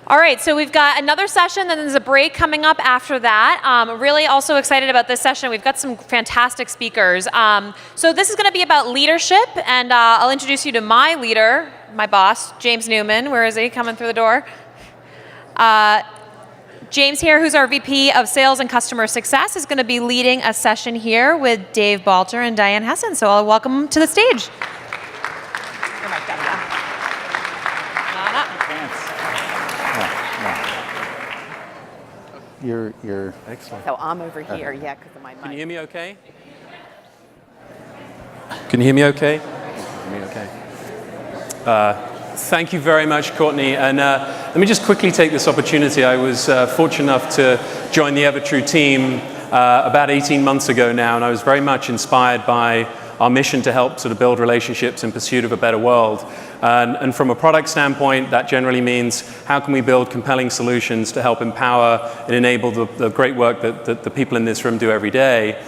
All right, so we've got another session, then there's a break coming up after that. Really also excited about this session. We've got some fantastic speakers. So this is going to be about leadership, and I'll introduce you to my leader, my boss, James Newman. Where is he? Coming through the door. James here, who's our VP of Sales and Customer Success, is going to be leading a session here with Dave Balter and Diane Hessan. So I'll welcome them to the stage. You're excellent. So I'm over here, yeah, because of my mic. Can you hear me okay? Can you hear me okay? Thank you very much, Courtney. And let me just quickly take this opportunity. I was fortunate enough to join the EverTrue team about 18 months ago now, and I was very much inspired by our mission to help sort of build relationships in pursuit of a better world. And from a product standpoint, that generally means how can we build compelling solutions to help empower and enable the great work that the people in this room do every day.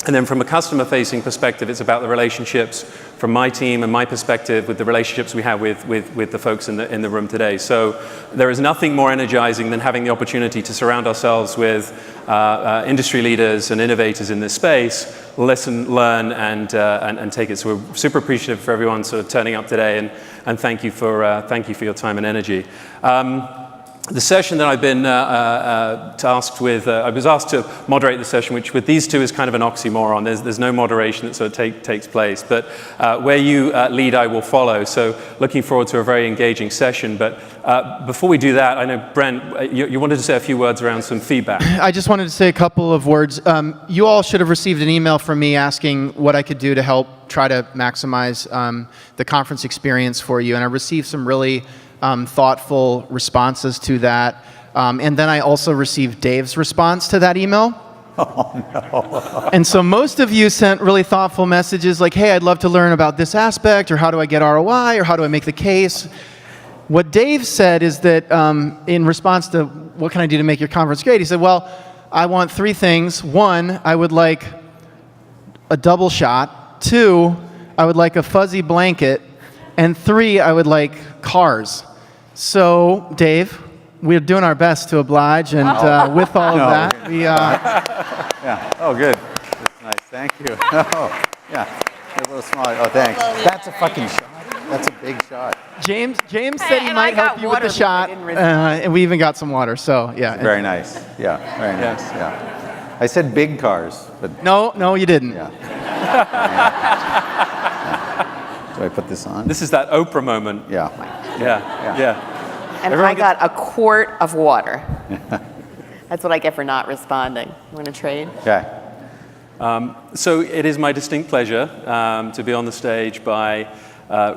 And then from a customer-facing perspective, it's about the relationships from my team and my perspective with the relationships we have with the folks in the room today. So there is nothing more energizing than having the opportunity to surround ourselves with industry leaders and innovators in this space, listen, learn, and take it. So we're super appreciative for everyone sort of turning up today, and thank you for your time and energy. The session that I've been tasked with, I was asked to moderate the session, which with these two is kind of an oxymoron. There's no moderation that sort of takes place. But where you lead, I will follow. So looking forward to a very engaging session. But before we do that, I know, Brent, you wanted to say a few words around some feedback. I just wanted to say a couple of words. You all should have received an email from me asking what I could do to help try to maximize the conference experience for you. And I received some really thoughtful responses to that. And then I also received Dave's response to that email. Oh, no. And so most of you sent really thoughtful messages like, hey, I'd love to learn about this aspect, or how do I get ROI, or how do I make the case? What Dave said is that in response to what can I do to make your conference great, he said, well, I want three things. One, I would like a double shot. Two, I would like a fuzzy blanket. And three, I would like cars. So, Dave, we're doing our best to oblige, and with all of that, we... Yeah. Oh, good. That's nice. Thank you. Oh, yeah. You're a little small. Oh, thanks. That's a fucking shot. That's a big shot. James said he might help you with the shot, and we even got some water. So, yeah. Very nice. Yeah. Very nice. Yeah. I said big cars, but no, you didn't. Yeah. Do I put this on? This is that Oprah moment. Yeah. And I got a quart of water. That's what I get for not responding. You want to trade? Okay. So it is my distinct pleasure to be on the stage by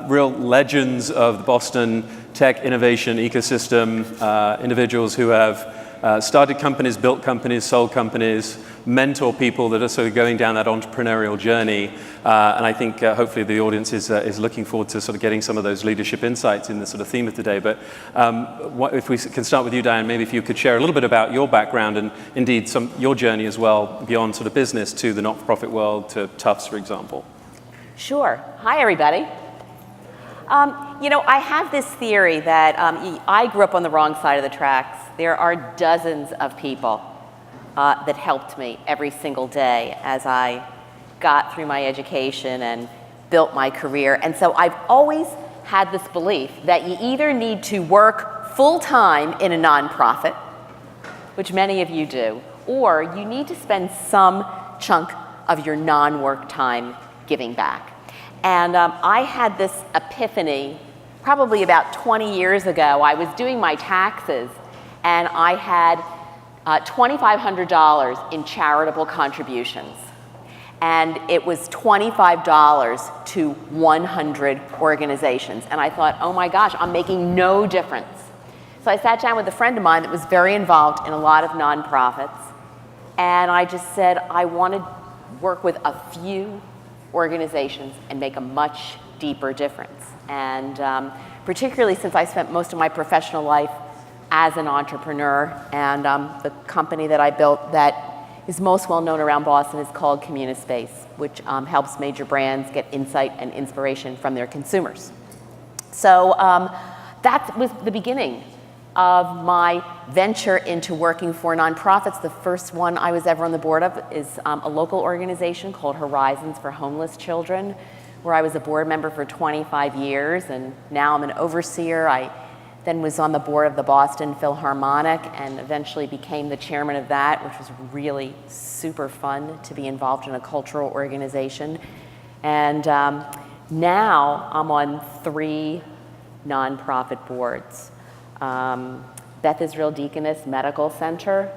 real legends of the Boston tech innovation ecosystem, individuals who have started companies, built companies, sold companies, mentor people that are sort of going down that entrepreneurial journey. And I think hopefully the audience is looking forward to sort of getting some of those leadership insights in the sort of theme of today. But if we can start with you, Diane, maybe if you could share a little bit about your background and indeed your journey as well beyond sort of business to the not-for-profit world, to Tufts, for example. Sure. Hi, everybody. I have this theory that I grew up on the wrong side of the tracks. There are dozens of people that helped me every single day as I got through my education and built my career. And so I've always had this belief that you either need to work full-time in a nonprofit, which many of you do, or you need to spend some chunk of your non-work time giving back. And I had this epiphany probably about 20 years ago. I was doing my taxes, and I had $2,500 in charitable contributions. And it was $25 to 100 organizations. And I thought, oh my gosh, I'm making no difference. So I sat down with a friend of mine that was very involved in a lot of nonprofits. And I just said, I want to work with a few organizations and make a much deeper difference. And particularly since I spent most of my professional life as an entrepreneur, and the company that I built that is most well known around Boston is called Communispace, which helps major brands get insight and inspiration from their consumers. So that was the beginning of my venture into working for nonprofits. The first one I was ever on the board of is a local organization called Horizons for Homeless Children, where I was a board member for 25 years, and now I'm an overseer. I then was on the board of the Boston Philharmonic and eventually became the chairman of that, which was really super fun to be involved in a cultural organization. And now I'm on 3 nonprofit boards. Beth Israel Deaconess Medical Center,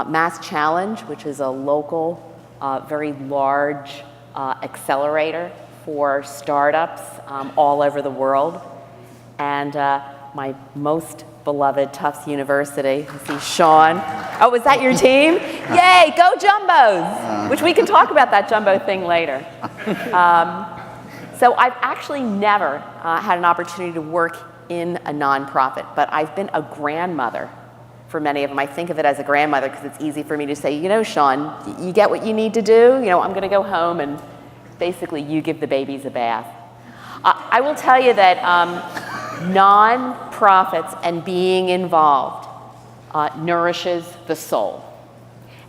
Mass Challenge, which is a local, very large accelerator for startups all over the world. And my most beloved Tufts University. I see Sean. Oh, was that your team? Yay, go Jumbos! Which we can talk about that Jumbo thing later. So I've actually never had an opportunity to work in a nonprofit, but I've been a grandmother for many of them. I think of it as a grandmother because it's easy for me to say, you know, Sean, you get what you need to do. You know, I'm going to go home and basically you give the babies a bath. I will tell you that nonprofits and being involved nourishes the soul.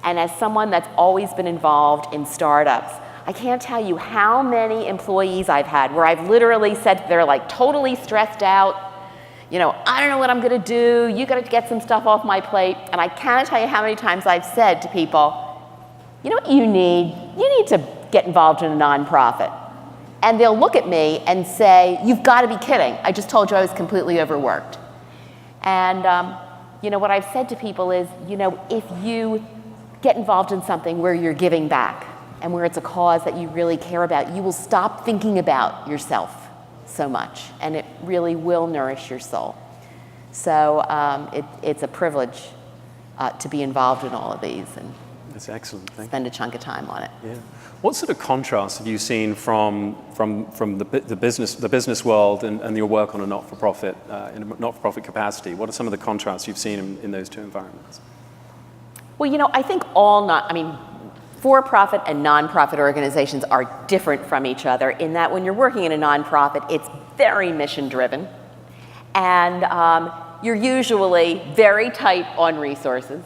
And as someone that's always been involved in startups, I can't tell you how many employees I've had where I've literally said they're like totally stressed out. You know, I don't know what I'm going to do. You got to get some stuff off my plate. And I can't tell you how many times I've said to people, you know what you need? You need to get involved in a nonprofit. And they'll look at me and say, you've got to be kidding. I just told you I was completely overworked. And, you know, what I've said to people is, you know, if you get involved in something where you're giving back and where it's a cause that you really care about, you will stop thinking about yourself so much, and it really will nourish your soul. So it's a privilege to be involved in all of these and that's excellent. spend a chunk of time on it. Yeah. What sort of contrast have you seen from the business world and your work on a not-for-profit in a not-for-profit capacity? What are some of the contrasts you've seen in those two environments? Well, you know, I think for-profit and nonprofit organizations are different from each other in that when you're working in a nonprofit, it's very mission-driven, and you're usually very tight on resources.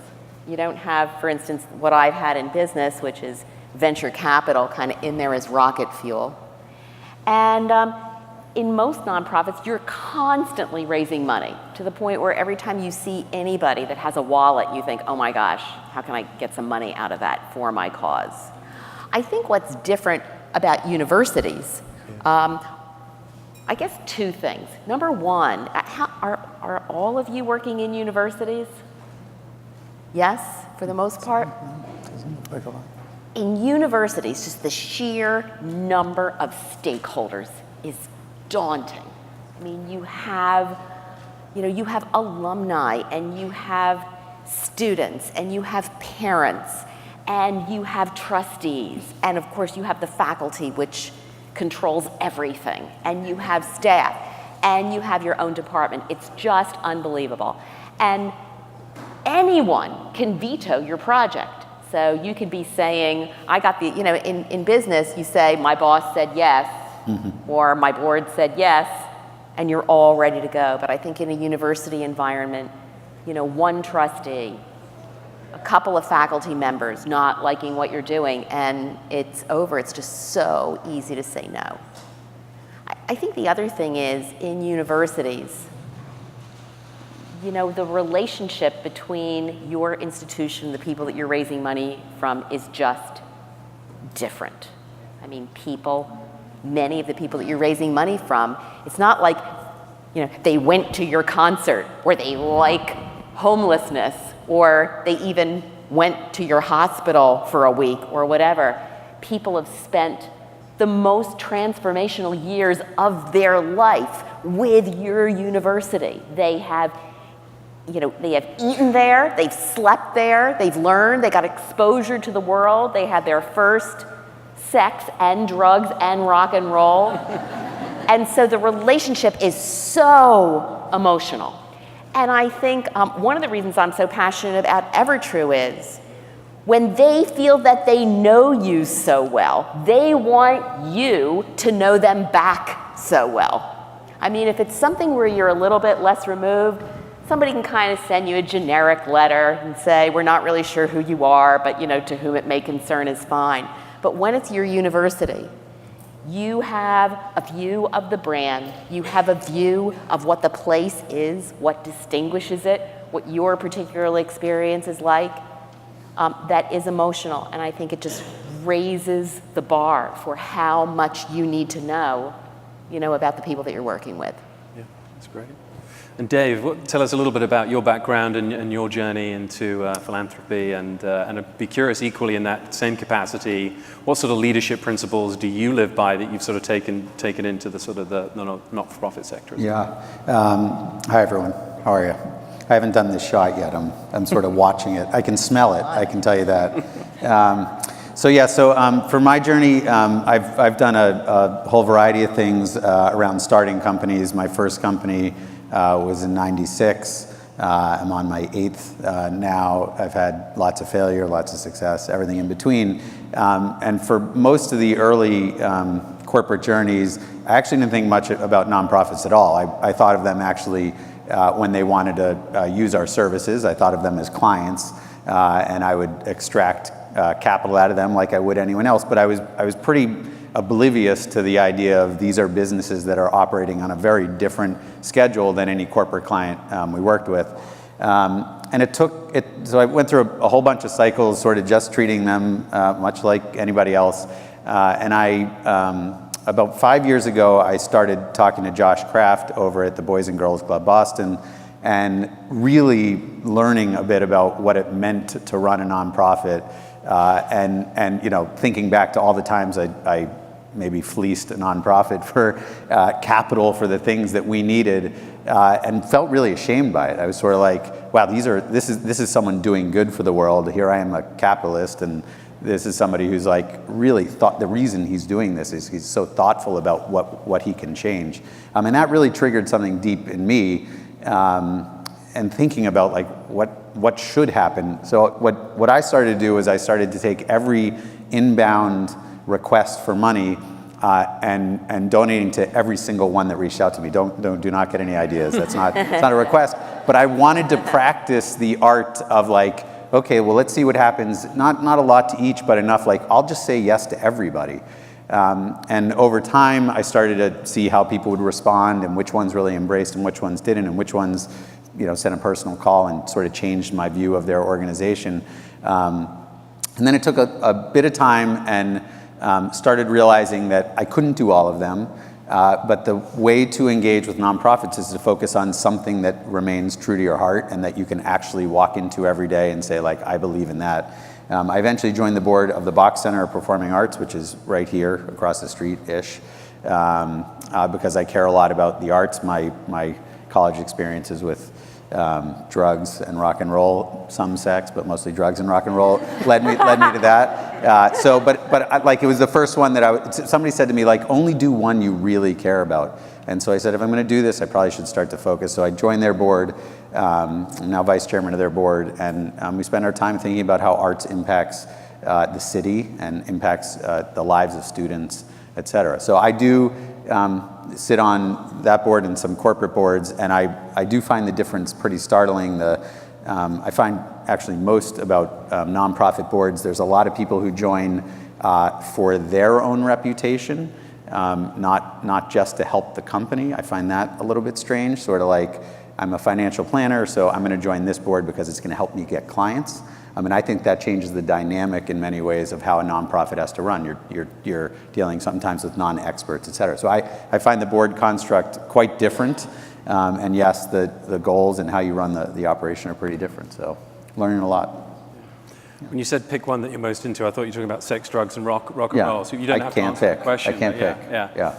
You don't have, for instance, what I've had in business, which is venture capital kind of in there as rocket fuel. And in most nonprofits, you're constantly raising money to the point where every time you see anybody that has a wallet, you think, oh my gosh, how can I get some money out of that for my cause? I think what's different about universities, I guess 2 things. Number one, are all of you working in universities? Yes, for the most part? In universities, just the sheer number of stakeholders is daunting. I mean, you have alumni, and you have students, and you have parents, and you have trustees, and of course you have the faculty, which controls everything, and you have staff, and you have your own department. It's just unbelievable. And anyone can veto your project. So you could be saying, I got the, you know, in business, you say, my boss said yes, or my board said yes, and you're all ready to go. But I think in a university environment, you know, one trustee, a couple of faculty members not liking what you're doing, and it's over. It's just so easy to say no. I think the other thing is, in universities, you know, the relationship between your institution, the people that you're raising money from, is just different. I mean, many of the people that you're raising money from, it's not like, you know, they went to your concert, or they like homelessness, or they even went to your hospital for a week, or whatever. People have spent the most transformational years of their life with your university. They have eaten there, they've slept there, they've learned, they got exposure to the world, they had their first sex and drugs and rock and roll. And so the relationship is so emotional. And I think one of the reasons I'm so passionate about EverTrue is when they feel that they know you so well, they want you to know them back so well. I mean, if it's something where you're a little bit less removed, somebody can kind of send you a generic letter and say, we're not really sure who you are, but to whom it may concern is fine. But when it's your university, you have a view of the brand, you have a view of what the place is, what distinguishes it, what your particular experience is like, that is emotional. And I think it just raises the bar for how much you need to know, about the people that you're working with. Yeah, that's great. And Dave, tell us a little bit about your background and your journey into philanthropy, and I'd be curious equally in that same capacity, what sort of leadership principles do you live by that you've sort of taken into the sort of the not-for-profit sector? Yeah. Hi, everyone. How are you? I haven't done this shot yet. I'm sort of watching it. I can smell it, I can tell you that. For my journey, I've done a whole variety of things around starting companies. My first company was in '96. I'm on my 8th now. I've had lots of failure, lots of success, everything in between. And for most of the early corporate journeys, I actually didn't think much about nonprofits at all. I thought of them actually when they wanted to use our services. I thought of them as clients, and I would extract capital out of them like I would anyone else. But I was pretty oblivious to the idea of these are businesses that are operating on a very different schedule than any corporate client we worked with. So I went through a whole bunch of cycles, sort of just treating them much like anybody else. About 5 years ago, I started talking to Josh Kraft over at the Boys and Girls Club Boston, and really learning a bit about what it meant to run a nonprofit, and thinking back to all the times I maybe fleeced a nonprofit for capital for the things that we needed, and felt really ashamed by it. I was sort of like, wow, this is someone doing good for the world. Here I am, a capitalist, and this is somebody who's like really thought the reason he's doing this is he's so thoughtful about what he can change. And that really triggered something deep in me, and thinking about like what should happen. So what I started to do is I started to take every inbound request for money and donating to every single one that reached out to me. Do not get any ideas. That's not it's not a request. But I wanted to practice the art of like, okay, well, let's see what happens. Not a lot to each, but enough like I'll just say yes to everybody. And over time, I started to see how people would respond and which ones really embraced and which ones didn't, and which ones, sent a personal call and sort of changed my view of their organization. And then it took a bit of time, and started realizing that I couldn't do all of them. But the way to engage with nonprofits is to focus on something that remains true to your heart and that you can actually walk into every day and say, like, I believe in that. I eventually joined the board of the Bach Center of Performing Arts, which is right here across the street-ish, because I care a lot about the arts. My college experiences with drugs and rock and roll, some sex, but mostly drugs and rock and roll, led me to that. But it was the first one that somebody said to me, like, only do one you really care about. And so I said, if I'm going to do this, I probably should start to focus. So I joined their board. I'm now vice chairman of their board, and we spend our time thinking about how arts impacts the city and impacts the lives of students, et cetera. So I do sit on that board and some corporate boards, and I do find the difference pretty startling. I find actually most about nonprofit boards, there's a lot of people who join for their own reputation, not just to help the company. I find that a little bit strange, sort of like, I'm a financial planner, so I'm going to join this board because it's going to help me get clients. I think that changes the dynamic in many ways of how a nonprofit has to run. You're dealing sometimes with non-experts, et cetera. So I find the board construct quite different. And yes, the goals and how you run the operation are pretty different. So learning a lot. When you said pick one that you're most into, I thought you were talking about sex, drugs, and rock and roll. So you don't have to answer the question. I can't pick. Yeah.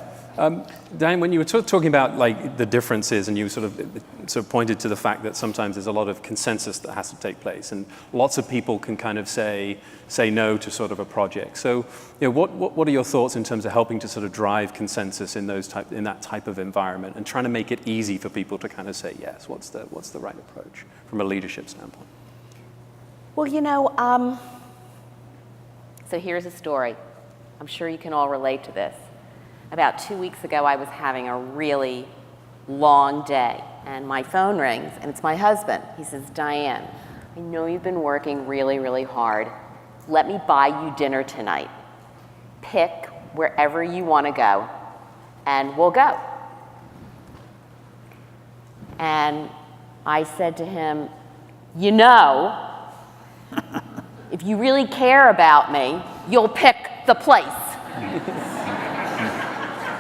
Diane, when you were talking about like the differences, and you sort of pointed to the fact that sometimes there's a lot of consensus that has to take place, and lots of people can kind of say no to sort of a project. So, what are your thoughts in terms of helping to sort of drive consensus in that type of environment, and trying to make it easy for people to kind of say yes? What's the right approach from a leadership standpoint? Well, so here's a story. I'm sure you can all relate to this. About 2 weeks ago, I was having a really long day. and my phone rings, and it's my husband. He says, Diane, I know you've been working really, really hard. Let me buy you dinner tonight. Pick wherever you want to go, and we'll go. And I said to him, you know, if you really care about me, you'll pick the place.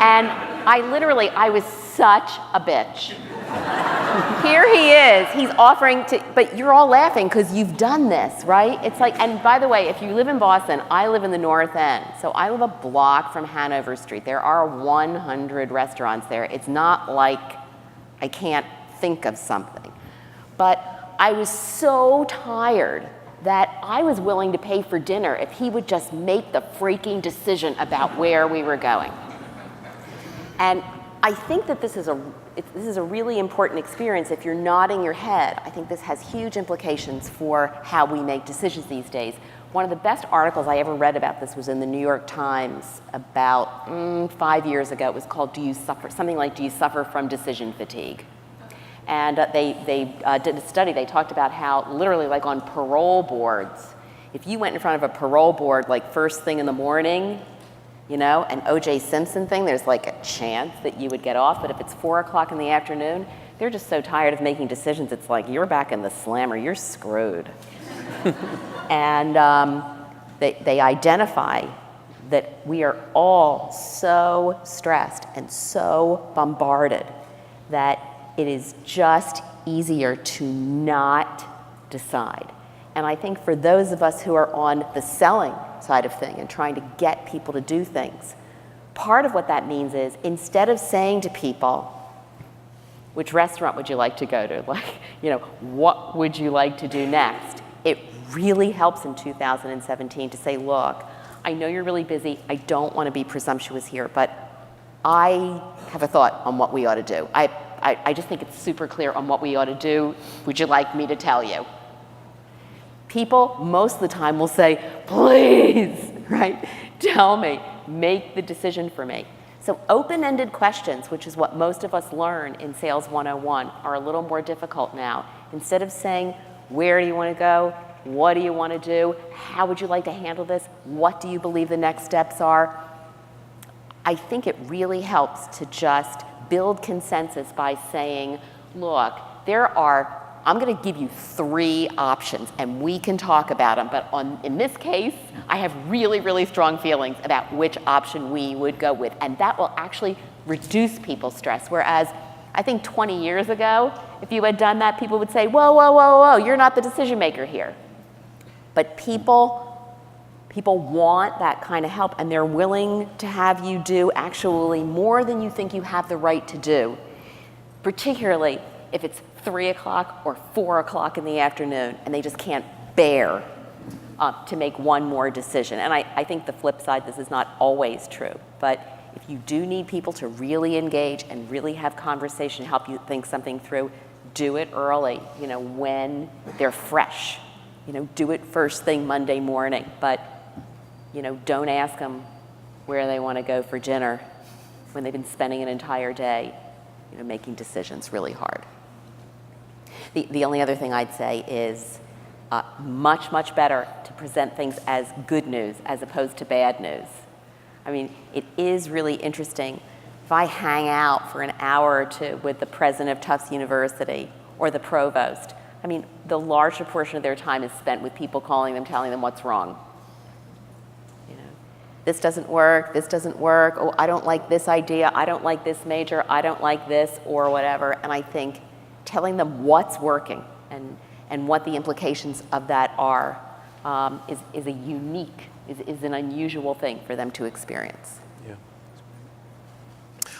And I was such a bitch. Here he is, he's offering to, but you're all laughing because you've done this, right? It's like, and by the way, if you live in Boston, I live in the North End. So I live a block from Hanover Street. There are 100 restaurants there. It's not like I can't think of something. But I was so tired that I was willing to pay for dinner if he would just make the freaking decision about where we were going. And I think that this is a really important experience. If you're nodding your head, I think this has huge implications for how we make decisions these days. One of the best articles I ever read about this was in the New York Times about 5 years ago. It was called Do You Suffer from Decision Fatigue? And they did a study. They talked about how literally like on parole boards, if you went in front of a parole board like first thing in the morning, you know, an O.J. Simpson thing, there's like a chance that you would get off. But if it's 4 o'clock in the afternoon, they're just so tired of making decisions. It's like, you're back in the slammer, you're screwed. And they identify that we are all so stressed and so bombarded that it is just easier to not decide. And I think for those of us who are on the selling side of things and trying to get people to do things, part of what that means is instead of saying to people, which restaurant would you like to go to? Like, you know, what would you like to do next? It really helps in 2017 to say, look, I know you're really busy. I don't want to be presumptuous here, but I have a thought on what we ought to do. I just think it's super clear on what we ought to do. Would you like me to tell you? People most of the time will say, please, right? Tell me, make the decision for me. So open-ended questions, which is what most of us learn in Sales 101, are a little more difficult now. Instead of saying, where do you want to go? What do you want to do? How would you like to handle this? What do you believe the next steps are? I think it really helps to just build consensus by saying, look, I'm going to give you 3 options, and we can talk about them. But in this case, I have really, really strong feelings about which option we would go with. And that will actually reduce people's stress. Whereas I think 20 years ago, if you had done that, people would say, whoa, whoa, whoa, whoa, you're not the decision maker here. But people want that kind of help, and they're willing to have you do actually more than you think you have the right to do, particularly if it's 3 o'clock or 4 o'clock in the afternoon, and they just can't bear to make one more decision. And I think the flip side, this is not always true, but if you do need people to really engage and really have conversation, help you think something through, do it early, you know, when they're fresh. You know, do it first thing Monday morning, but, you know, don't ask them where they want to go for dinner when they've been spending an entire day, you know, making decisions really hard. The only other thing I'd say is much, much better to present things as good news as opposed to bad news. I mean, it is really interesting. If I hang out for an hour or two with the president of Tufts University or the provost, I mean, the larger portion of their time is spent with people calling them, telling them what's wrong. You know, this doesn't work, oh, I don't like this idea, I don't like this major, I don't like this, or whatever. And I think telling them what's working and what the implications of that are is an unusual thing for them to experience. Yeah.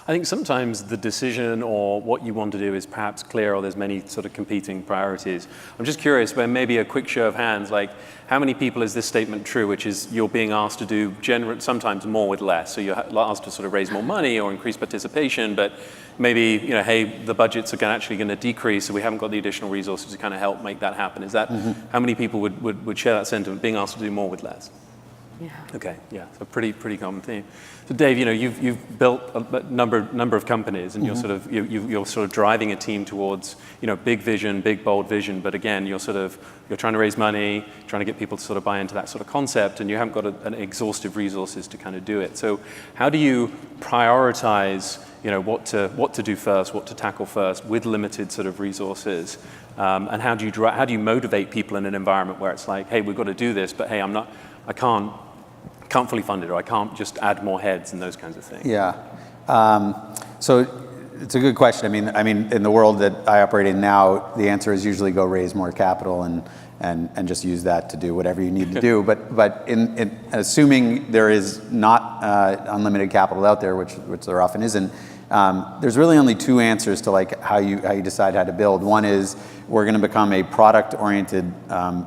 I think sometimes the decision or what you want to do is perhaps clear, or there's many sort of competing priorities. I'm just curious, but maybe a quick show of hands, like how many people is this statement true, which is you're being asked to do sometimes more with less. So you're asked to sort of raise more money or increase participation, but maybe, you know, hey, the budgets are actually going to decrease, so we haven't got the additional resources to kind of help make that happen. Is that how many people would share that sentiment, being asked to do more with less? Okay, yeah, so pretty common theme. So Dave, you've built a number of companies, and you're sort of driving a team towards big vision, big bold vision. But again, you're trying to raise money, trying to get people to sort of buy into that sort of concept, and you haven't got an exhaustive resources to kind of do it. So how do you prioritize what to do first, what to tackle first with limited sort of resources, and how do you motivate people in an environment where it's like, hey, we've got to do this, but hey, I can't fully fund it, or I can't just add more heads and those kinds of things. Yeah. So it's a good question. I mean, in the world that I operate in now, the answer is usually go raise more capital and just use that to do whatever you need to do. But in assuming there is not unlimited capital out there, which there often isn't, there's really only two answers to like how you decide how to build. One is we're going to become a product-oriented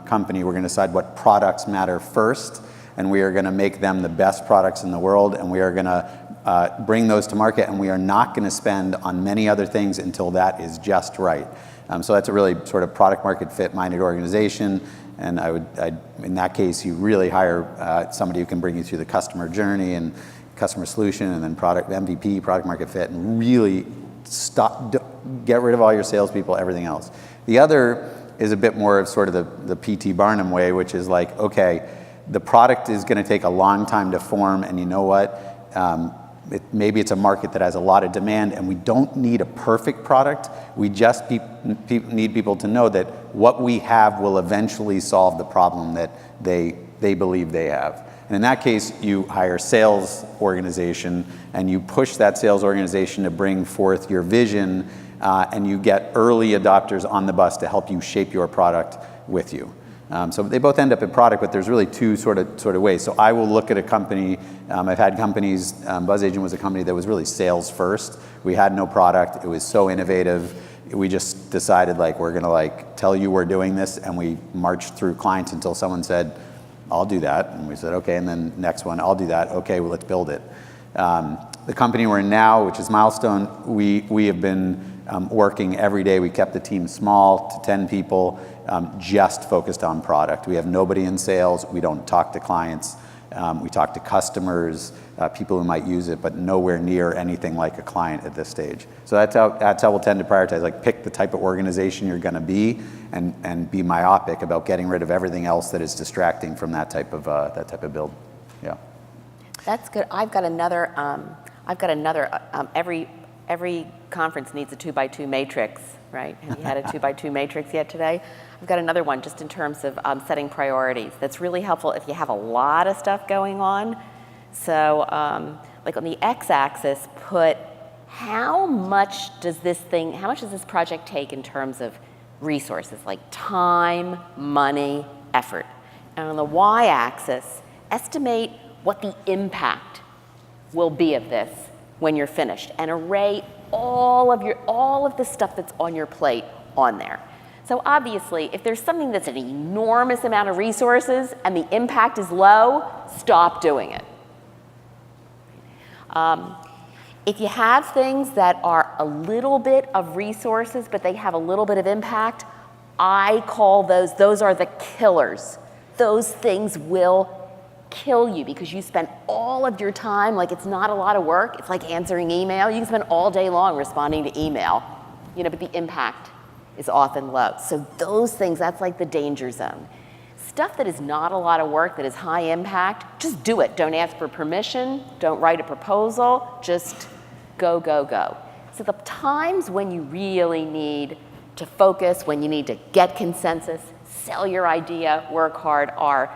company. We're going to decide what products matter first, and we are going to make them the best products in the world, and we are going to bring those to market, and we are not going to spend on many other things until that is just right. So that's a really sort of product market fit minded organization, and in that case, you really hire somebody who can bring you through the customer journey and customer solution, and then product MVP, product market fit, and really get rid of all your salespeople, everything else. The other is a bit more of sort of the P.T. Barnum way, which is like, okay, the product is going to take a long time to form, and you know what? Maybe it's a market that has a lot of demand, and we don't need a perfect product. We just need people to know that what we have will eventually solve the problem that they believe they have. And in that case, you hire a sales organization, and you push that sales organization to bring forth your vision, and you get early adopters on the bus to help you shape your product with you. So they both end up in product, but there's really two sort of ways. So I will look at a company. I've had companies. BuzzAgent was a company that was really sales first. We had no product. It was so innovative. We just decided like we're going to like tell you we're doing this, and we marched through clients until someone said, "I'll do that," and we said, "Okay." And then next one, "I'll do that." "Okay, well, let's build it." The company we're in now, which is Milestone, we have been working every day. We kept the team small to 10 people, just focused on product. We have nobody in sales. We don't talk to clients. We talk to customers, people who might use it, but nowhere near anything like a client at this stage. So that's how we'll tend to prioritize. Like, pick the type of organization you're going to be, and be myopic about getting rid of everything else that is distracting from that type of build. Yeah. That's good. I've got another. Every conference needs a 2x2 matrix, right? Have you had a 2x2 matrix yet today? I've got another one just in terms of setting priorities. That's really helpful if you have a lot of stuff going on. So like on the x-axis, put how much does this project take in terms of resources, like time, money, effort. And on the y-axis, estimate what the impact will be of this when you're finished, and array all of the stuff that's on your plate on there. So obviously, if there's something that's an enormous amount of resources and the impact is low, stop doing it. If you have things that are a little bit of resources, but they have a little bit of impact, I call those are the killers. Those things will kill you because you spend all of your time, like it's not a lot of work. It's like answering email. You can spend all day long responding to email, but the impact is often low. So those things, that's like the danger zone. Stuff that is not a lot of work, that is high impact, just do it. Don't ask for permission. Don't write a proposal. Just go, go, go. So the times when you really need to focus, when you need to get consensus, sell your idea, work hard, are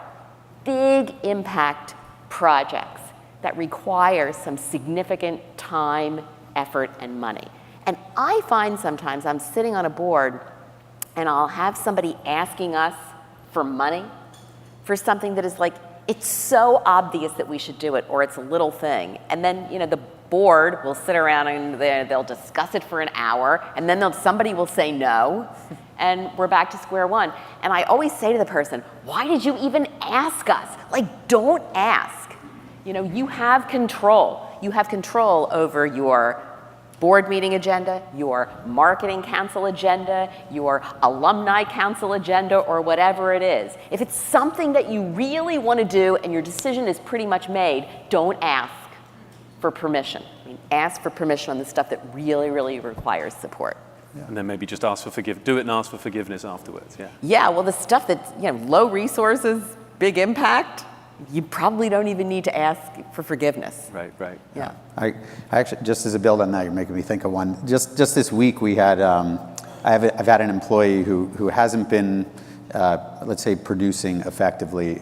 big impact projects that require some significant time, effort, and money. And I find sometimes I'm sitting on a board and I'll have somebody asking us for money for something that is like, it's so obvious that we should do it, or it's a little thing. And then, the board will sit around and they'll discuss it for an hour, and then somebody will say no, and we're back to square one. And I always say to the person, why did you even ask us? Like, don't ask. You have control. You have control over your board meeting agenda, your marketing council agenda, your alumni council agenda, or whatever it is. If it's something that you really want to do and your decision is pretty much made, don't ask for permission. I mean, ask for permission on the stuff that really, really requires support. Yeah. And then maybe just ask for do it and ask for forgiveness afterwards. Yeah. Yeah. Well, the stuff that's low resources, big impact, you probably don't even need to ask for forgiveness. Right. Right. Yeah. I actually, just as a build on that, you're making me think of one. Just this week, we had I've had an employee who hasn't been, let's say, producing effectively.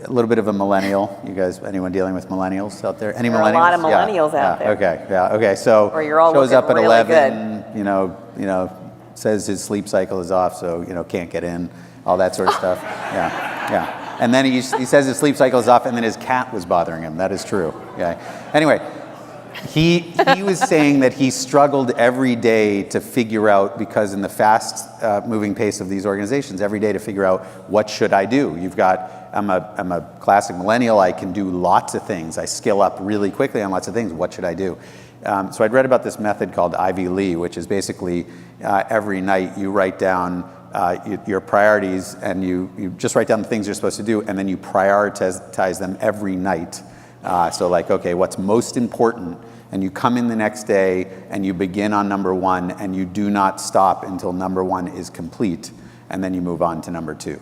A little bit of a millennial. You guys, anyone dealing with millennials out there? Any There are millennials? a lot of millennials out there. Okay, yeah, okay. So Or you're all shows up at looking really 11. You know, says his sleep cycle is off, so can't get in. All that sort of stuff. Yeah. And then he says his sleep cycle is off, and then his cat was bothering him. That is true. Yeah. Anyway, he was saying that he struggled every day to figure out, because in the fast moving pace of these organizations, every day to figure out, what should I do? I'm a classic millennial. I can do lots of things. I skill up really quickly on lots of things. What should I do? So I'd read about this method called Ivy Lee, which is basically every night you write down your priorities, and you just write down the things you're supposed to do, and then you prioritize them every night. So like, okay, what's most important? And you come in the next day and you begin on number 1, and you do not stop until number 1 is complete, and then you move on to number 2.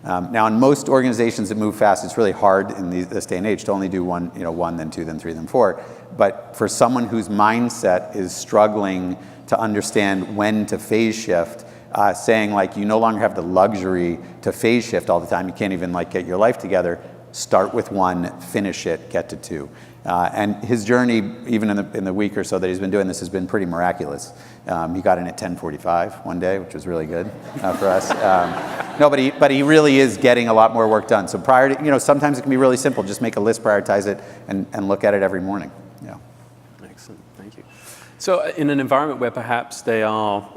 Now, in most organizations that move fast, it's really hard in this day and age to only do one, then 2, then 3, then 4. But for someone whose mindset is struggling to understand when to phase shift, saying like, you no longer have the luxury to phase shift all the time. You can't even get your life together. Start with 1, finish it, get to 2. And his journey, even in the week or so that he's been doing this, has been pretty miraculous. He got in at 10:45 one day, which was really good for us. But he really is getting a lot more work done. So prior to, sometimes it can be really simple. Just make a list, prioritize it, and look at it every morning. Yeah. Excellent. Thank you. So in an environment where perhaps they are,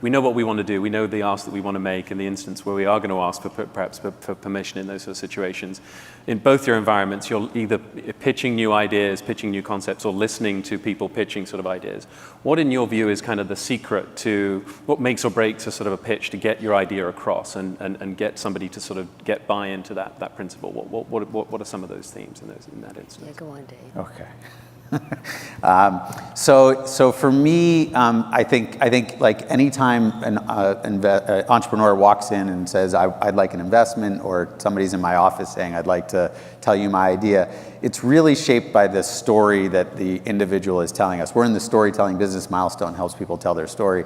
we know what we want to do, we know the ask that we want to make, in the instance where we are going to ask for permission in those sort of situations, in both your environments, you're either pitching new ideas, pitching new concepts, or listening to people pitching sort of ideas. What, in your view, is kind of the secret to what makes or breaks a sort of a pitch to get your idea across and get somebody to sort of get buy-in to that principle? What are some of those themes in that instance? Yeah, go on, Dave. Okay. So for me, I think like anytime an entrepreneur walks in and says, I'd like an investment, or somebody's in my office saying, I'd like to tell you my idea, it's really shaped by the story that the individual is telling us. We're in the storytelling business. Milestone helps people tell their story.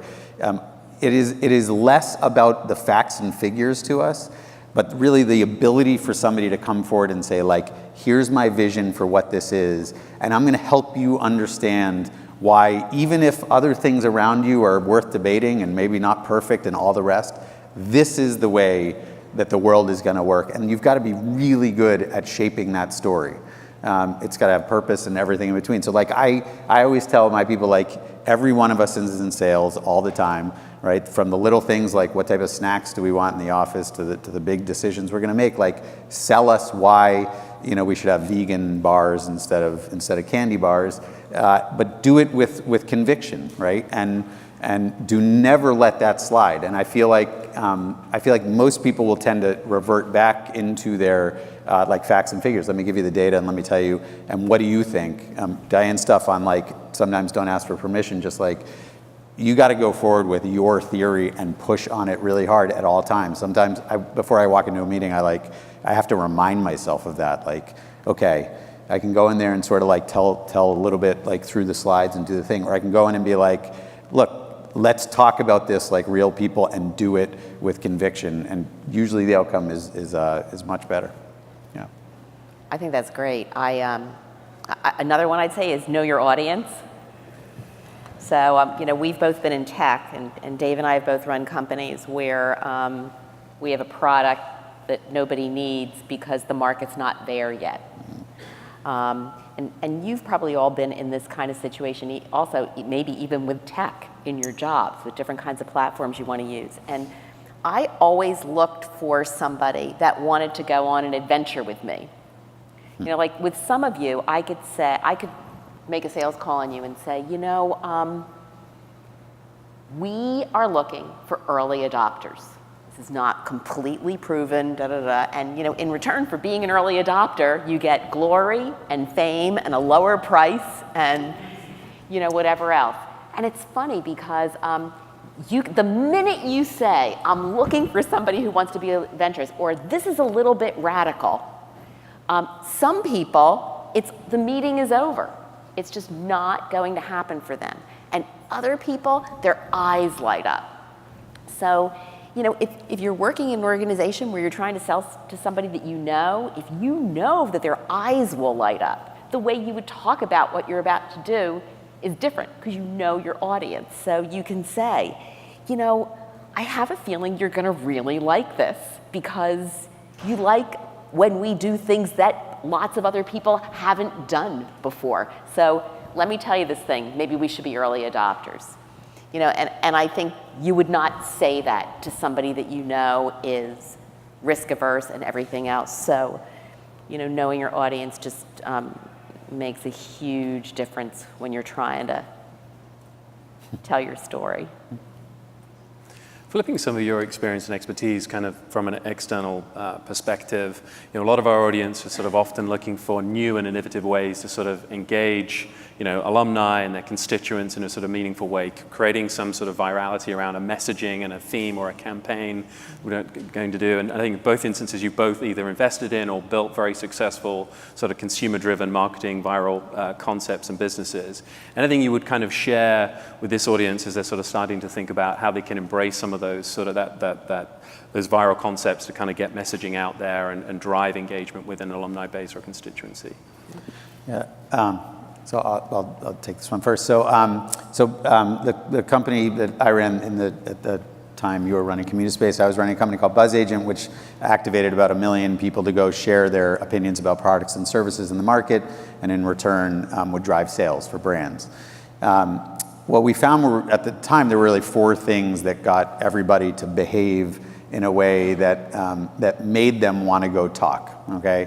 It is less about the facts and figures to us, but really the ability for somebody to come forward and say, like, here's my vision for what this is, and I'm going to help you understand why, even if other things around you are worth debating and maybe not perfect and all the rest, this is the way that the world is going to work. And you've got to be really good at shaping that story. It's got to have purpose and everything in between. So like I always tell my people, like, every one of us is in sales all the time, right? From the little things like what type of snacks do we want in the office to the big decisions we're going to make. Like, sell us why we should have vegan bars instead of candy bars, but do it with conviction, right? And do never let that slide. And I feel like most people will tend to revert back into their like facts and figures. Let me give you the data and let me tell you. And what do you think? Diane's stuff on like sometimes don't ask for permission. Just like, you got to go forward with your theory and push on it really hard at all times. Sometimes before I walk into a meeting, I have to remind myself of that. Like, okay, I can go in there and sort of like tell a little bit like through the slides and do the thing, or I can go in and be like, look, let's talk about this like real people and do it with conviction. And usually the outcome is much better. Yeah. I think that's great. Another one I'd say is know your audience. So, we've both been in tech, and Dave and I have both run companies where we have a product that nobody needs because the market's not there yet. And you've probably all been in this kind of situation, also maybe even with tech in your jobs, with different kinds of platforms you want to use. And I always looked for somebody that wanted to go on an adventure with me. Like with some of you, I could make a sales call on you and say, you know, we are looking for early adopters. This is not completely proven, and you know, in return for being an early adopter, you get glory and fame and a lower price and, you know, whatever else. And it's funny because the minute you say, I'm looking for somebody who wants to be adventurous, or this is a little bit radical, some people, the meeting is over. It's just not going to happen for them. And other people, their eyes light up. So, you know, if you're working in an organization where you're trying to sell to somebody that you know, if you know that their eyes will light up, the way you would talk about what you're about to do is different because you know your audience. So you can say, you know, I have a feeling you're going to really like this because you like when we do things that lots of other people haven't done before. So let me tell you this thing, maybe we should be early adopters. You know, and I think you would not say that to somebody that you know is risk averse and everything else. So, you know, knowing your audience just makes a huge difference when you're trying to tell your story. Flipping some of your experience and expertise kind of from an external perspective, you know, a lot of our audience is sort of often looking for new and innovative ways to sort of engage, you know, alumni and their constituents in a sort of meaningful way, creating some sort of virality around a messaging and a theme or a campaign we're going to do. And I think in both instances, you've both either invested in or built very successful sort of consumer-driven marketing viral concepts and businesses. Anything you would kind of share with this audience as they're sort of starting to think about how they can embrace some of those sort of those viral concepts to kind of get messaging out there and drive engagement within an alumni base or constituency? Yeah. So I'll take this one first. So the company that I ran at the time you were running CommuniSpace, I was running a company called Buzz Agent, which activated about 1 million people to go share their opinions about products and services in the market, and in return would drive sales for brands. What we found were, at the time, there were really 4 things that got everybody to behave in a way that made them want to go talk. Okay,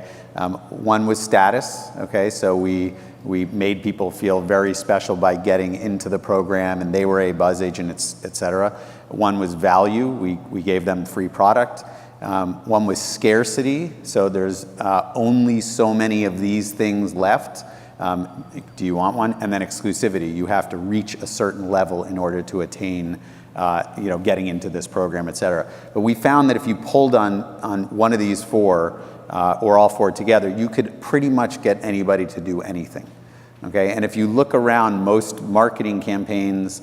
one was status. Okay, so we made people feel very special by getting into the program, and they were a Buzz Agent, et cetera. One was value. We gave them free product. One was scarcity. So there's only so many of these things left. Do you want one? And then exclusivity. You have to reach a certain level in order to attain, you know, getting into this program, et cetera. But we found that if you pulled on one of these 4, or all 4 together, you could pretty much get anybody to do anything. Okay, and if you look around most marketing campaigns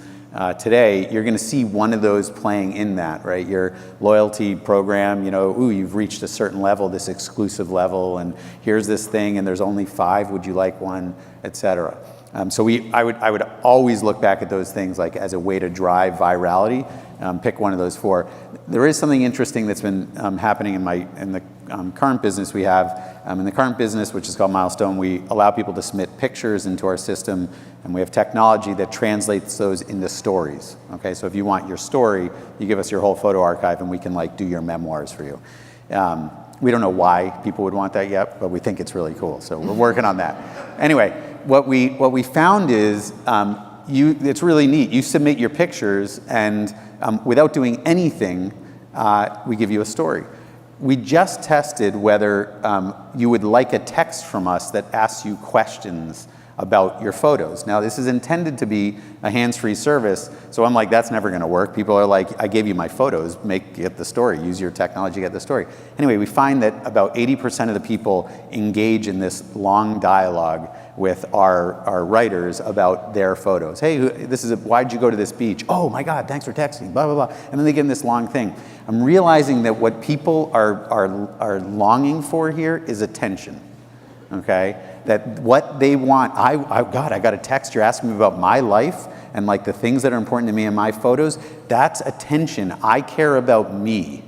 today, you're going to see one of those playing in that, right? Your loyalty program, you know, ooh, you've reached a certain level, this exclusive level, and here's this thing, and there's only 5. Would you like one, et cetera. So I would always look back at those things like as a way to drive virality. Pick one of those 4. There is something interesting that's been happening in the current business we have. In the current business, which is called Milestone, we allow people to submit pictures into our system, and we have technology that translates those into stories. Okay, so if you want your story, you give us your whole photo archive, and we can like do your memoirs for you. We don't know why people would want that yet, but we think it's really cool, so we're working on that. Anyway, what we found is it's really neat. You submit your pictures, and without doing anything, we give you a story. We just tested whether you would like a text from us that asks you questions about your photos. Now, this is intended to be a hands-free service, so I'm like, that's never going to work. People are like, I gave you my photos, get the story, use your technology, get the story. Anyway, we find that about 80% of the people engage in this long dialogue with our writers about their photos. Hey, why'd you go to this beach? Oh my God, thanks for texting, blah, blah, blah. And then they give them this long thing. I'm realizing that what people are longing for here is attention, okay? That what they want, God, I got a text, you're asking me about my life and like the things that are important to me in my photos, that's attention. I care about me,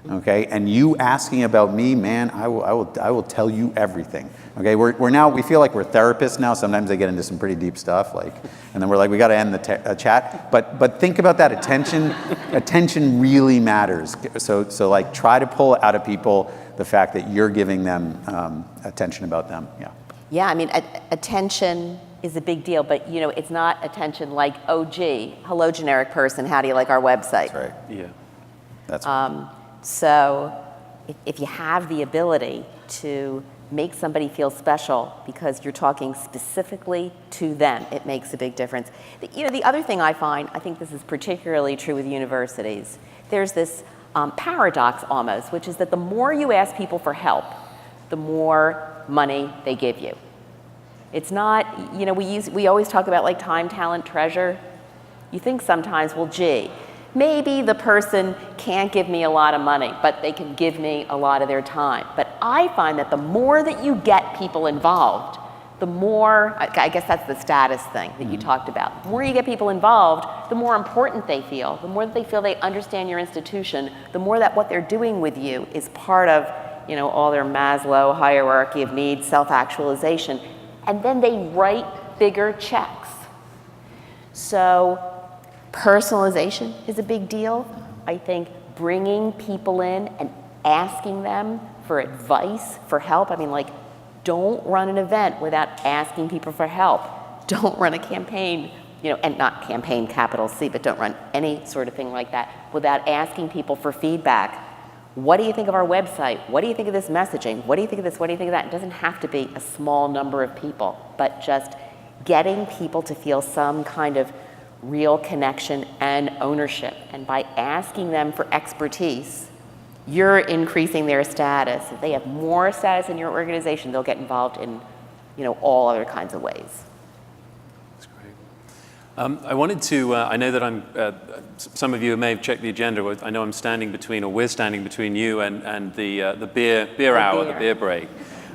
okay? And you asking about me, man, I will tell you everything, okay? We feel like we're therapists now. Sometimes they get into some pretty deep stuff, like, and then we're like, we got to end the chat. But think about that attention. Attention really matters. So like, try to pull out of people the fact that you're giving them attention about them. Yeah. Yeah, I mean, attention is a big deal, but it's not attention like, oh gee, hello generic person, how do you like our website? That's right. Yeah. That's right. So if you have the ability to make somebody feel special because you're talking specifically to them, it makes a big difference. The other thing I find, I think this is particularly true with universities, there's this paradox almost, which is that the more you ask people for help, the more money they give you. It's not, we always talk about like time, talent, treasure. You think sometimes, well, gee, maybe the person can't give me a lot of money, but they can give me a lot of their time. But I find that the more that you get people involved, the more, I guess that's the status thing that you talked about. The more you get people involved, the more important they feel, the more that they feel they understand your institution, the more that what they're doing with you is part of, all their Maslow hierarchy of needs, self-actualization. And then they write bigger checks. So personalization is a big deal. I think bringing people in and asking them for advice, for help. I mean, like, don't run an event without asking people for help. Don't run a campaign, and not campaign capital C, but don't run any sort of thing like that without asking people for feedback. What do you think of our website? What do you think of this messaging? What do you think of this? What do you think of that? It doesn't have to be a small number of people, but just getting people to feel some kind of real connection and ownership. And by asking them for expertise, you're increasing their status. If they have more status in your organization, they'll get involved in, all other kinds of ways. That's great. I wanted to, I know that some of you may have checked the agenda. I know we're standing between you and the beer hour, the beer break.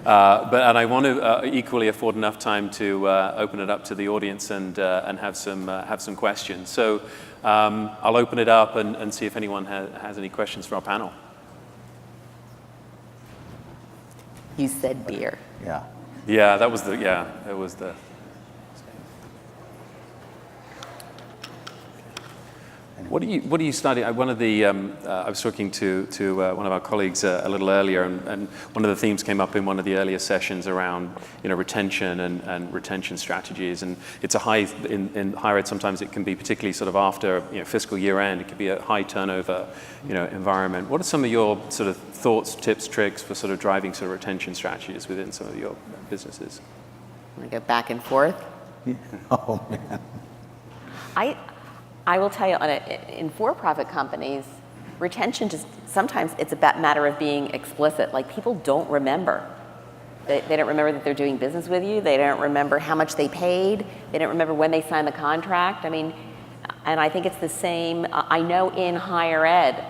And I want to equally afford enough time to open it up to the audience and have some questions. So I'll open it up and see if anyone has any questions for our panel. You said beer. Yeah. Yeah, that was the. What do you study? One of the I was talking to one of our colleagues a little earlier, and one of the themes came up in one of the earlier sessions around retention and retention strategies. And it's a high in higher ed. Sometimes it can be particularly sort of after fiscal year end. It can be a high turnover environment. What are some of your sort of thoughts, tips, tricks for sort of driving sort of retention strategies within some of your businesses? Want to go back and forth? Oh man. I will tell you, in for-profit companies, retention sometimes it's a matter of being explicit. Like, people don't remember. They don't remember that they're doing business with you. They don't remember how much they paid. They don't remember when they signed the contract. I mean, and I think it's the same. I know in higher ed,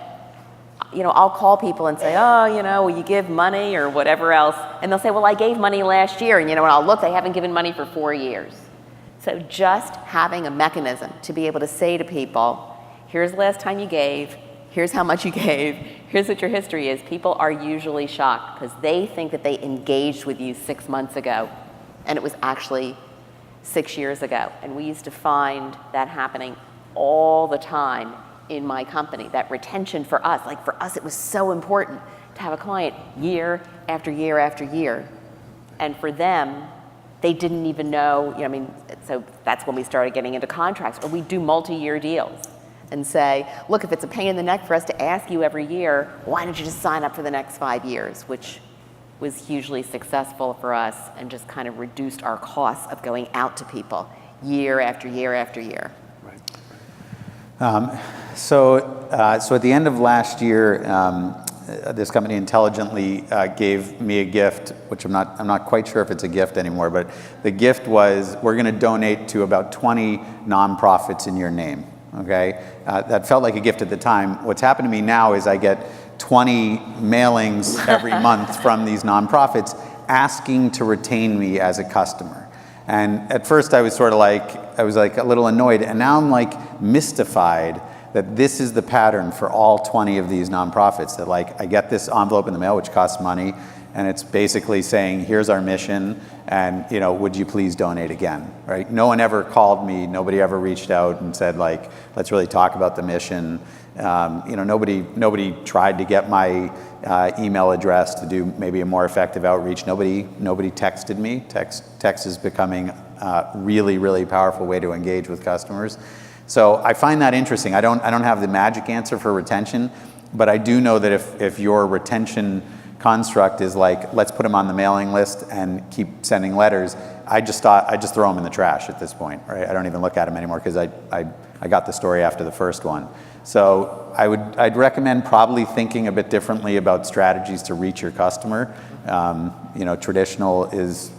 I'll call people and say, oh, will you give money or whatever else? And they'll say, well, I gave money last year. And I'll look, they haven't given money for 4 years. So just having a mechanism to be able to say to people, here's the last time you gave, here's how much you gave, here's what your history is. People are usually shocked because they think that they engaged with you 6 months ago, and it was actually 6 years ago. And we used to find that happening all the time in my company, that retention for us. Like, for us, it was so important to have a client year after year after year. And for them, they didn't even know, so that's when we started getting into contracts, or we do multi-year deals and say, look, if it's a pain in the neck for us to ask you every year, why don't you just sign up for the next 5 years, which was hugely successful for us and just kind of reduced our costs of going out to people year after year after year. Right. So at the end of last year, this company intelligently gave me a gift, which I'm not quite sure if it's a gift anymore, but the gift was, we're going to donate to about 20 nonprofits in your name. Okay, that felt like a gift at the time. What's happened to me now is I get 20 mailings every month from these nonprofits asking to retain me as a customer. And at first I was like a little annoyed, and now I'm like mystified that this is the pattern for all 20 of these nonprofits, that like I get this envelope in the mail which costs money, and it's basically saying, here's our mission, and would you please donate again, right? No one ever called me, nobody ever reached out and said like, let's really talk about the mission. Nobody tried to get my email address to do maybe a more effective outreach. Nobody texted me. Text is becoming really, really powerful way to engage with customers. So I find that interesting. I don't have the magic answer for retention, but I do know that if your retention construct is like, let's put them on the mailing list and keep sending letters, I just throw them in the trash at this point, right? I don't even look at them anymore because I got the story after the first one. So I'd recommend probably thinking a bit differently about strategies to reach your customer. Traditional is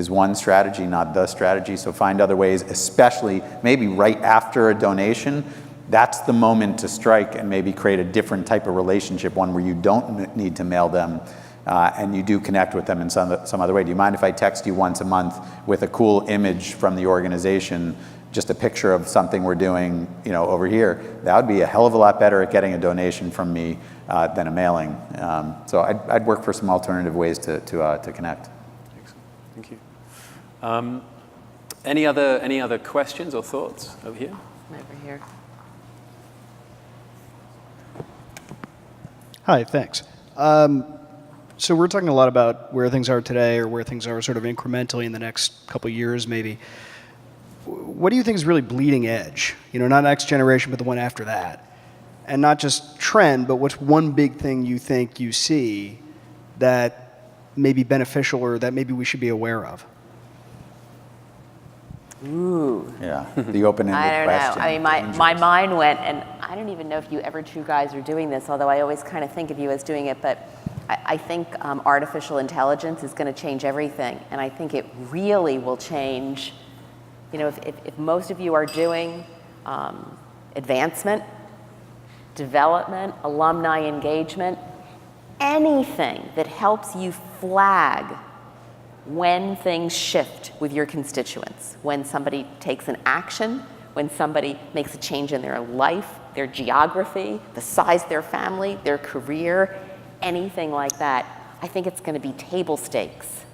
one strategy, not the strategy. So find other ways, especially maybe right after a donation. That's the moment to strike and maybe create a different type of relationship, one where you don't need to mail them and you do connect with them in some other way. Do you mind if I text you once a month with a cool image from the organization, just a picture of something we're doing, over here? That would be a hell of a lot better at getting a donation from me than a mailing. So I'd work for some alternative ways to connect. Excellent. Thank you. Any other questions or thoughts over here? Over here. Hi, thanks. So we're talking a lot about where things are today or where things are sort of incrementally in the next couple of years maybe. What do you think is really bleeding edge? Not next generation, but the one after that. And not just trend, but what's one big thing you think you see that may be beneficial or that maybe we should be aware of? Ooh. Yeah, the open-ended I don't question. know. I mean, my mind went, and I don't even know if you EverTrue guys are doing this, although I always kind of think of you as doing it, but I think artificial intelligence is going to change everything, and I think it really will change. If most of you are doing advancement, development, alumni engagement, anything that helps you flag when things shift with your constituents, when somebody takes an action, when somebody makes a change in their life, their geography, the size of their family, their career, anything like that, I think it's going to be table stakes.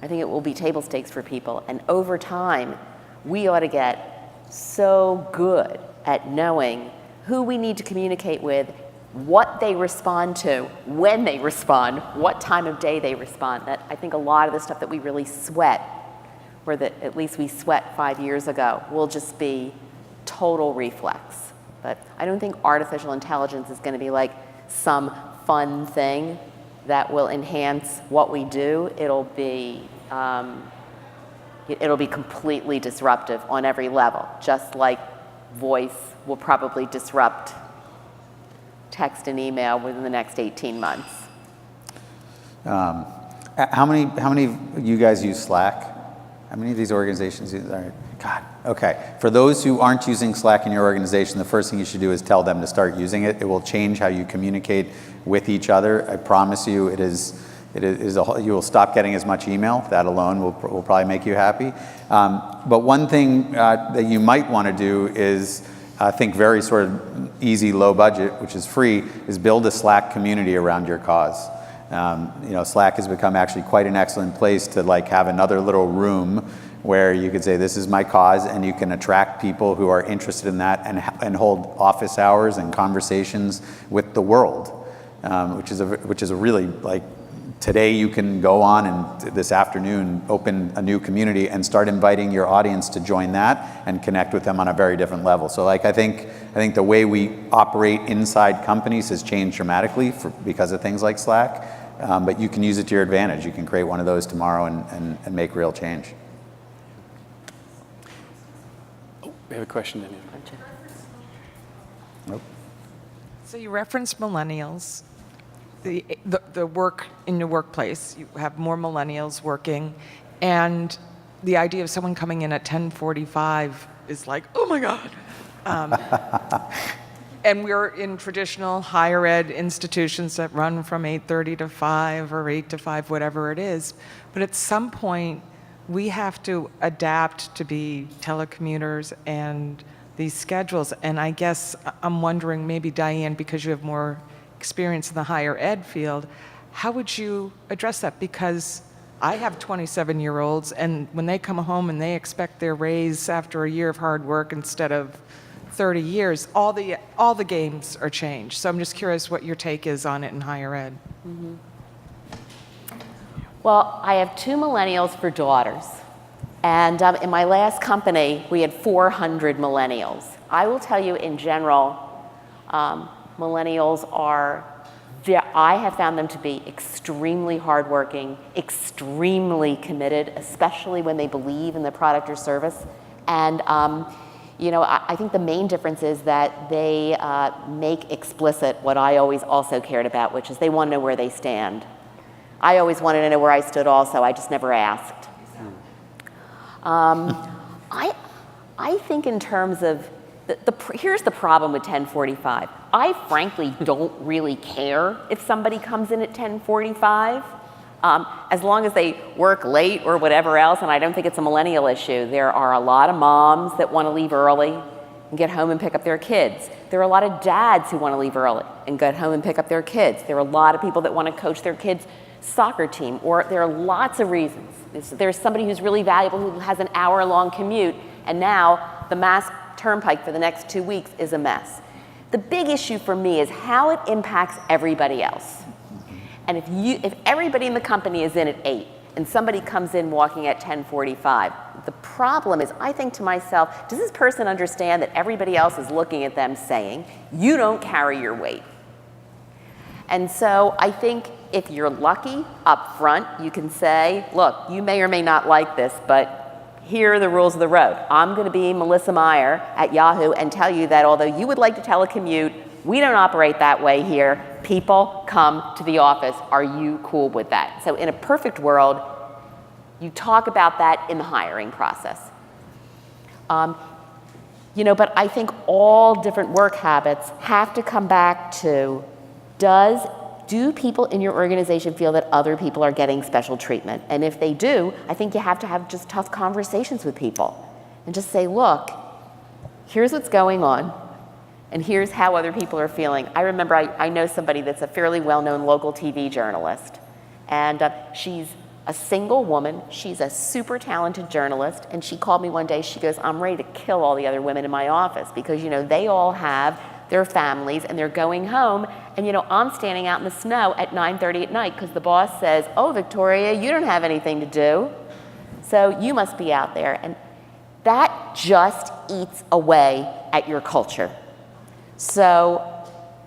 I think it will be table stakes for people. And over time, we ought to get so good at knowing who we need to communicate with, what they respond to, when they respond, what time of day they respond. That I think a lot of the stuff that we really sweat, or that at least we sweat 5 years ago, will just be total reflex. But I don't think artificial intelligence is going to be like some fun thing that will enhance what we do. It'll be completely disruptive on every level, just like voice will probably disrupt text and email within the next 18 months. How many of you guys use Slack? How many of these organizations use that? God, okay. For those who aren't using Slack in your organization, the first thing you should do is tell them to start using it. It will change how you communicate with each other. I promise you, you will stop getting as much email. That alone will probably make you happy. But one thing that you might want to do is think very sort of easy, low budget, which is free, is build a Slack community around your cause. Slack has become actually quite an excellent place to have another little room where you could say, this is my cause, and you can attract people who are interested in that and hold office hours and conversations with the world, which is a really, today you can go on and this afternoon open a new community and start inviting your audience to join that and connect with them on a very different level. So I think the way we operate inside companies has changed dramatically because of things like Slack, but you can use it to your advantage. You can create one of those tomorrow and make real change. We have a question, Daniel. Nope. So you referenced millennials. The work in your workplace, you have more millennials working, and the idea of someone coming in at 10:45 is like, oh my God. And we're in traditional higher ed institutions that run from 8:30 to 5 or 8 to 5, whatever it is. But at some point, we have to adapt to be telecommuters and these schedules. And I guess I'm wondering, maybe Diane, because you have more experience in the higher ed field, how would you address that? Because I have 27-year-olds, and when they come home and they expect their raise after a year of hard work instead of 30 years, all the games are changed. So I'm just curious what your take is on it in higher ed. Mm-hmm. Well, I have 2 millennials for daughters, And in my last company, we had 400 millennials. I will tell you in general, millennials I have found them to be extremely hardworking, extremely committed, especially when they believe in the product or service. And I think the main difference is that they make explicit what I always also cared about, which is they want to know where they stand. I always wanted to know where I stood also, I just never asked. I think in terms of, here's the problem with 1045. I frankly don't really care if somebody comes in at 1045, as long as they work late or whatever else, and I don't think it's a millennial issue. There are a lot of moms that want to leave early and get home and pick up their kids. There are a lot of dads who want to leave early and get home and pick up their kids. There are a lot of people that want to coach their kids' soccer team, or there are lots of reasons. There's somebody who's really valuable who has an hour-long commute, and now the Mass Turnpike for the next 2 weeks is a mess. The big issue for me is how it impacts everybody else. And if everybody in the company is in at 8 and somebody comes in walking at 10:45, the problem is, I think to myself, does this person understand that everybody else is looking at them saying, you don't carry your weight? And so I think if you're lucky up front, you can say, look, you may or may not like this, but here are the rules of the road. I'm going to be Melissa Meyer at Yahoo and tell you that although you would like to telecommute, we don't operate that way here. People come to the office. Are you cool with that? So in a perfect world, you talk about that in the hiring process. But I think all different work habits have to come back to, do people in your organization feel that other people are getting special treatment? And if they do, I think you have to have just tough conversations with people and just say, look, here's what's going on, and here's how other people are feeling. I remember I know somebody that's a fairly well-known local TV journalist, and she's a single woman. She's a super talented journalist, and she called me one day. She goes, I'm ready to kill all the other women in my office because, they all have their families and they're going home, and I'm standing out in the snow at 9:30 at night because the boss says, oh, Victoria, you don't have anything to do, so you must be out there. And that just eats away at your culture. So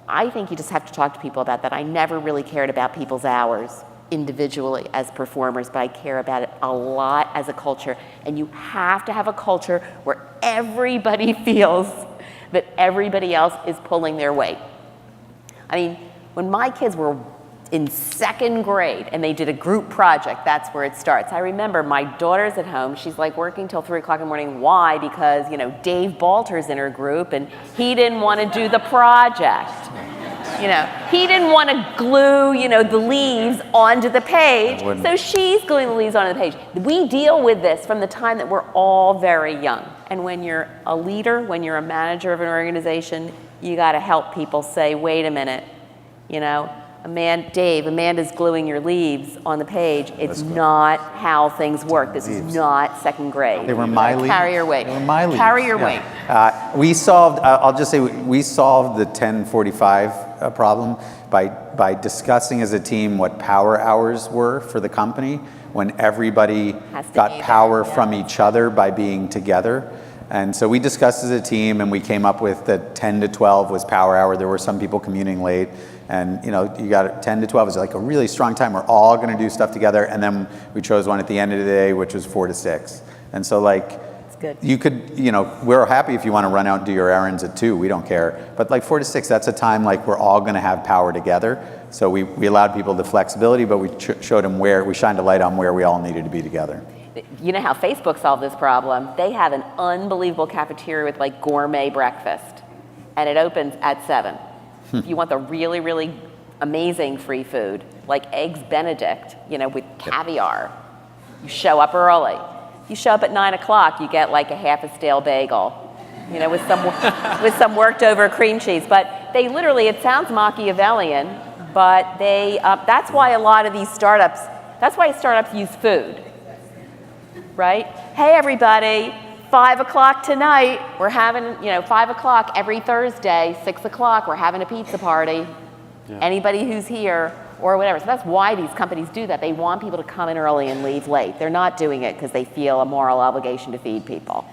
I think you just have to talk to people about that. I never really cared about people's hours individually as performers, but I care about it a lot as a culture. And you have to have a culture where everybody feels that everybody else is pulling their weight. I mean, when my kids were in 2nd grade and they did a group project, that's where it starts. I remember my daughter's at home. She's like working till 3 o'clock in the morning. Why? Because, Dave Balter's in her group and he didn't want to do the project. He didn't want to glue, the leaves onto the page. So she's gluing the leaves onto the page. We deal with this from the time that we're all very young. And when you're a leader, when you're a manager of an organization, you got to help people say, wait a minute, Amanda's gluing your leaves on the page. It's not how things work. This is not 2nd grade. They were my leaves. Carry your weight. They were my leaves. Carry your weight. We solved, I'll just say, we solved the 1045 problem by discussing as a team what power hours were for the company when everybody got power from each other by being together. And so we discussed as a team and we came up with that 10 to 12 was power hour. There were some people commuting late. And you got 10 to 12 is like a really strong time. We're all going to do stuff together. And then we chose one at the end of the day, which was 4 to 6. And so good. You could, we're happy if you want to run out and do your errands at 2. We don't care. But 4 to 6, that's a time we're all going to have power together. So we allowed people the flexibility, but we showed them we shined a light on where we all needed to be together. You know how Facebook solved this problem? They have an unbelievable cafeteria with gourmet breakfast, and it opens at 7. If you want the really, really amazing free food, like Eggs Benedict, with caviar, you show up early. You show up at 9 o'clock, you get a half a stale bagel, with some worked over cream cheese. But they literally, it sounds Machiavellian, but that's why a lot of these startups, that's why startups use food, right? Hey everybody, 5 o'clock tonight, we're having, 5 o'clock every Thursday, 6 o'clock, we're having a pizza party. Yeah. Anybody who's here, or whatever. So that's why these companies do that. They want people to come in early and leave late. They're not doing it because they feel a moral obligation to feed people.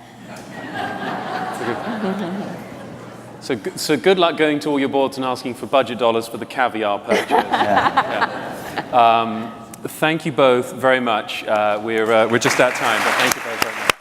So good luck going to all your boards and asking for budget dollars for the caviar purchase. Thank you both very much. We're just out of time, but thank you very much.